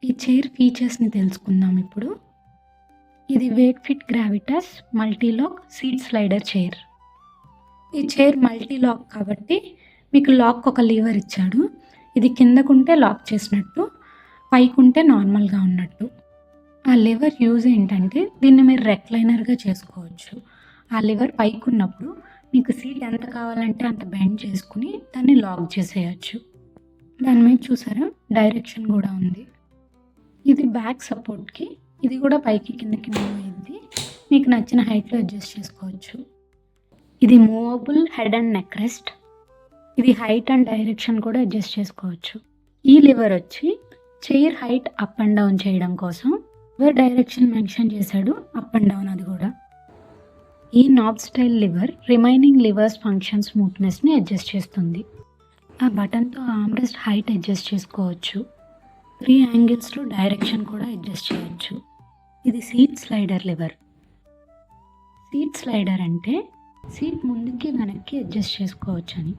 ఈ చైర్ ఫీచర్స్‌ని తెలుసుకుందాం ఇప్పుడు. ఇది వేక్ఫిట్ గ్రావిటాస్ మల్టీలాక్ సీట్ స్లైడర్ చైర్. ఈ చైర్ మల్టీలాక్ కాబట్టి మీకు లాక్ ఒక లీవర్ ఇచ్చాడు. ఇది కిందకుంటే లాక్ చేసినట్టు, పైకుంటే నార్మల్‌గా ఉన్నట్టు. ఆ లివర్ యూజ్ ఏంటంటే దీన్ని మీరు రెక్లైనర్‌గా చేసుకోవచ్చు. ఆ లివర్ పైకున్నప్పుడు మీకు సీట్ ఎంత కావాలంటే అంత బెండ్ చేసుకొని దాన్ని లాక్ చేసేయొచ్చు. దాని మీద చూసారా డైరెక్షన్ కూడా ఉంది. ఇది బ్యాక్ సపోర్ట్‌కి. ఇది కూడా పైకి కిందకి మూవ్ అయ్యిద్ది. మీకు నచ్చిన హైట్‌లో అడ్జస్ట్ చేసుకోవచ్చు. ఇది movable head and neck rest. ఇది హైట్ అండ్ డైరెక్షన్ కూడా అడ్జస్ట్ చేసుకోవచ్చు. ఈ లివర్ వచ్చి chair height up and down చేయడం కోసం లివర్ డైరెక్షన్ మెన్షన్ చేశాడు, అప్ అండ్ డౌన్ అది కూడా. ఈ knob style lever remaining levers function స్మూత్నెస్ని అడ్జస్ట్ చేస్తుంది. ఆ బటన్తో ఆర్మ్రెస్ట్ హైట్ అడ్జస్ట్ చేసుకోవచ్చు. 3 యాంగిల్స్లో డైరెక్షన్ కూడా అడ్జస్ట్ చేయొచ్చు. ఇది seat slider liver. Seat slider అంటే సీట్ ముందుకి వెనక్కి అడ్జస్ట్ చేసుకోవచ్చు అని.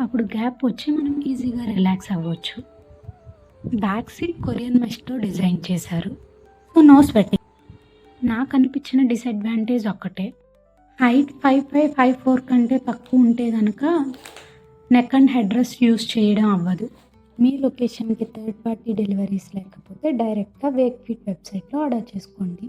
అప్పుడు గ్యాప్ వచ్చి మనం ఈజీగా రిలాక్స్ అవ్వచ్చు. బ్యాక్ సీట్ కొరియన్ మెష్తో డిజైన్ చేశారు. So no sweating. నాకు అనిపించిన డిసడ్వాంటేజ్ ఒక్కటే, హైట్ 5'5", 5'4" కంటే తక్కువ ఉంటే కనుక neck and head rest use చేయడం అవ్వదు. మీ లొకేషన్కి థర్డ్ పార్టీ డెలివరీస్ లేకపోతే డైరెక్ట్గా వేక్ఫిట్ వెబ్సైట్లో ఆర్డర్ చేసుకోండి.